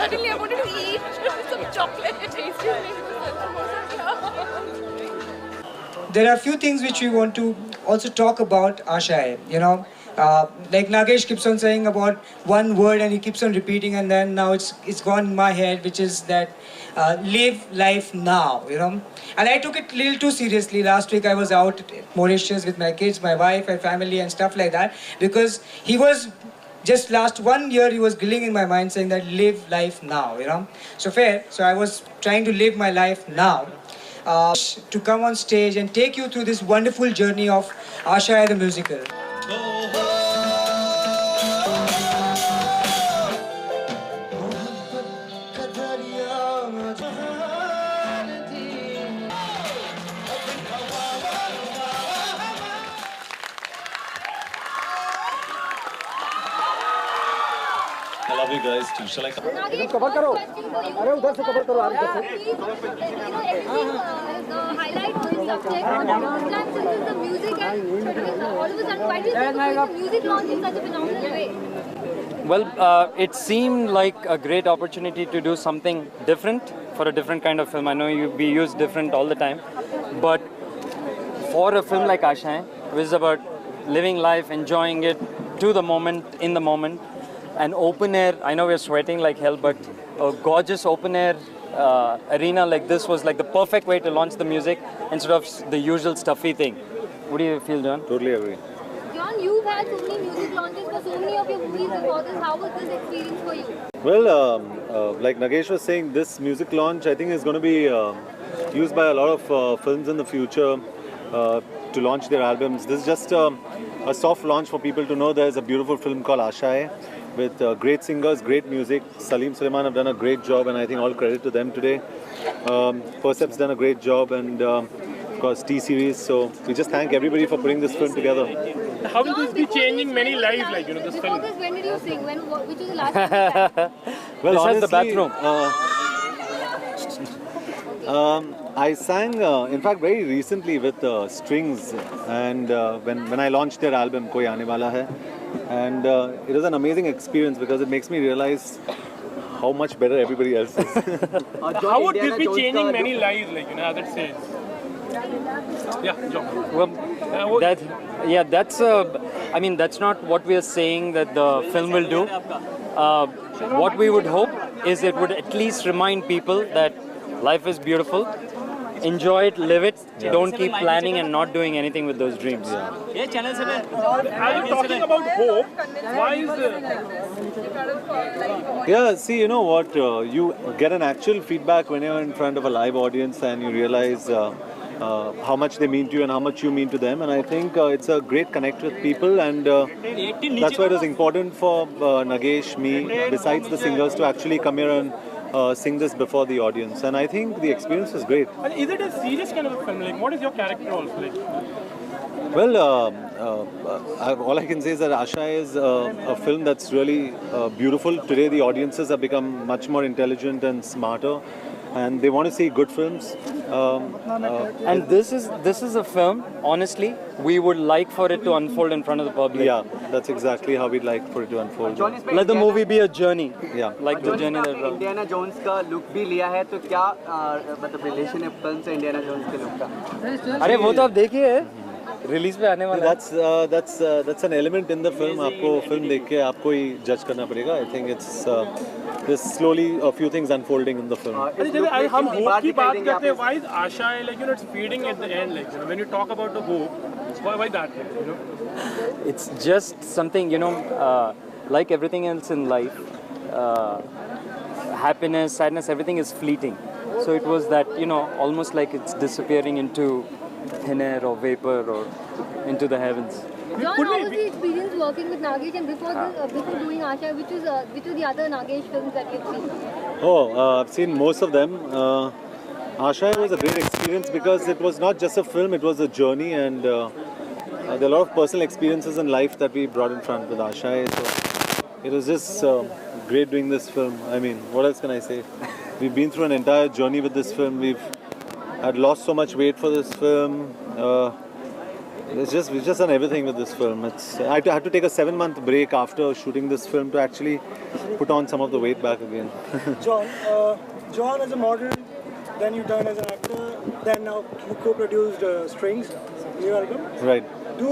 suddenly I wanted to eat some chocolate. There are a few things which we want to also talk about Asha hai, you know. Like Nagesh keeps on saying about one word and he keeps on repeating, and then now it's gone in my head, which is that live life now, you know. And I took it a little too seriously. Last week I was out at Mauritius with my kids, my wife, my family and stuff like that, because he was just last 1 year he was grilling in my mind saying that live life now, you know. So fair. So I was trying to live my life now. To come on stage and take you through this wonderful journey of Asha the musical. I love you guys too. Shall I come? cover करो अरे उधर से cover करो आप इधर the highlight of the subject. Sometimes this is the music and all of a sudden why do you think of the music launch in such a phenomenal way? Well, it seemed like a great opportunity to do something different for a different kind of film. I know we use different all the time, but for a film like Ashaएं, which is about living life, enjoying it to the moment, in the moment, an open air, I know we're sweating like hell, but a gorgeous open air arena like this was like the perfect way to launch the music instead of the usual stuffy thing. What do you feel, John? Totally agree. John, you've had so many music launches for so many of your movies before this. How was this experience for you? Well, like Nagesh was saying, this music launch I think is going to be used by a lot of films in the future to launch their albums. This is just a soft launch for people to know there's a beautiful film called Ashaएं with great singers, great music. Salim Sulaiman have done a great job, and I think all credit to them today. Percep's done a great job, and of course T-Series. So we just thank everybody for putting this film together. How will this be changing many lives, like, you know, this Before film? this, when did you sing? Which was the last time you sang? Well, Besides the honestly, bathroom. I sang, in fact, very recently with Strings, and when I launched their album, Koi Aane Wala Hai, and it was an amazing experience because it makes me realize how much better everybody else is. How would this be changing many lives, like, you know, as it says? Yeah, John. Well, I mean, that's not what we are saying that the film will do. What we would hope is it would at least remind people that life is beautiful. Enjoy it, live it. Don't keep planning and not doing anything with those dreams. Are you talking about hope? Why is Yeah, see, you know what? You get an actual feedback when you're in front of a live audience and you realize how much they mean to you and how much you mean to them. And I think it's a great connect with people, and that's why it was important for Nagesh, me, besides the singers, to actually come here and sing this before the audience. And I think the experience was great. And is it a serious kind of a film? Like, what is your character also like? Well, all I can say is that Asha is a film that's really beautiful. Today the audiences have become much more intelligent and smarter, and they want to see good films. And this is a film, honestly, we would like for it to unfold in front of the public. Yeah, that's exactly how we'd like for it to unfold. Let the movie be a journey. Yeah. Like the journey that Indiana Jones का look भी लिया है तो क्या मतलब relation है film से Indiana Jones के लुक का अरे वो तो आप देखिए रिलीज पे आने वाला है. That's an element in the film. आपको film देख के आपको ही judge करना पड़ेगा. I think it's there's slowly a few things unfolding in the film. हम hope की बात करते हैं. Why is Asha, like, you know, it's fading at the end, like, you know, when you talk about the hope, why that, you know? It's just something, you know, like everything else in life, happiness, sadness, everything is fleeting. So it was that, you know, almost like it's disappearing into thin air or vapor or into the heavens. John, how was the experience working with Nagesh, and before doing Asha, which was the other Nagesh films that you've seen? I've seen most of them. Asha was a great experience because it was not just a film, it was a journey, and there are a lot of personal experiences in life that we brought in front with Asha. So it was just great doing this film. I mean, what else can I say? We've been through an entire journey with this film. I'd lost so much weight for this film. We've just done everything with this film. I had to take a 7-month break after shooting this film to actually put on some of the weight back again. John as a model, then you turn as an actor, then now you co-produced Strings, new album. Right. Do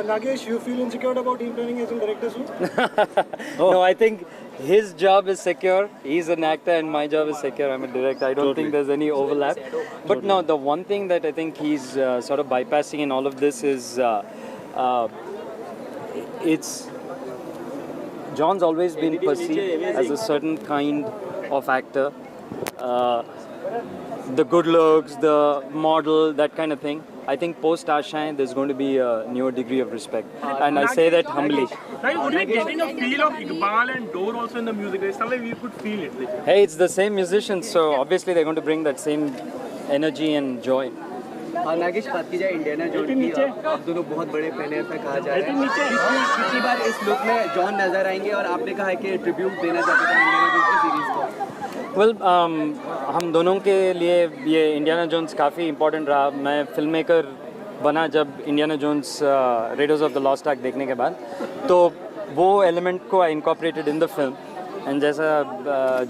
Nagesh, you feel insecure about him turning as a director soon? No, I think his job is secure. He's an actor and my job is secure. I'm a director. I don't think there's any overlap. But no, the one thing that I think he's sort of bypassing in all of this is John's always been perceived as a certain kind of actor. The good looks, the model, that kind of thing. I think post Ashain there's going to be a newer degree of respect, and I say that humbly. Like, would we getting a feel of Iqbal and Dor also in the music? It's like we could feel it. Like. Hey, it's the same musicians, so obviously they're going to bring that same energy and joy. Nagesh बात की जाए Indiana zone की, आप दोनों बहुत बड़े fan हैं ऐसा कहा जा रहा है। कितनी बार इस लुक में जॉन नजर आएंगे और आपने कहा है कि ट्रिब्यूट देना चाहते हैं इंडियाना जोन की सीरीज को? Well, हम दोनों के लिए ये इंडियाना जोन्स काफ़ी इम्पोर्टेंट रहा। मैं फिल्म मेकर बना जब Indiana Jones Raiders of the Lost Ark देखने के बाद, तो वो एलिमेंट को I incorporated in the film. And जैसा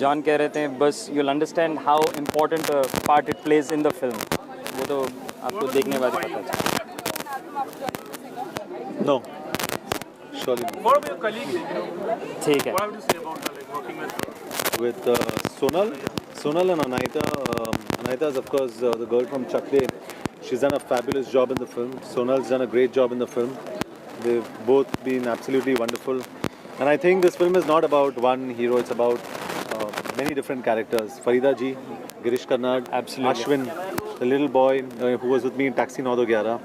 जॉन कह रहे थे, बस you'll understand how important part it plays in the film. वो तो आपको देखने बाद पता चला। No. Surely. What about your colleagues? ठीक है। What would you say about like working with? With Sonal and Anaita. Anaita is of course the girl from Chakre. She's done a fabulous job in the film. Sonal's done a great job in the film. They've both been absolutely wonderful. And I think this film is not about one hero. It's about many different characters. Farida ji, Girish Karnad, Absolutely. Ashwin, the little boy who was with me in Taxi 911.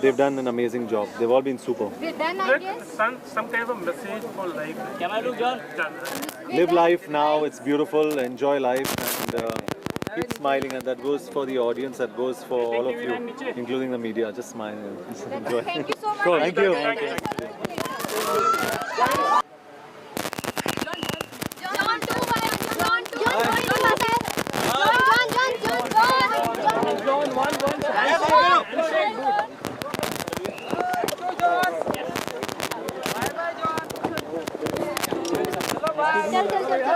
They've done an amazing job. They've all been super. We're done, I guess. Some kind of a message for life. Can I do John? Live life now, it's beautiful, enjoy life, and keep smiling. And that goes for the audience, that goes for all of you, including the media. Just smile and enjoy. Thank you so much. Cool. Thank you. John, two by John, two by John, चल चल चल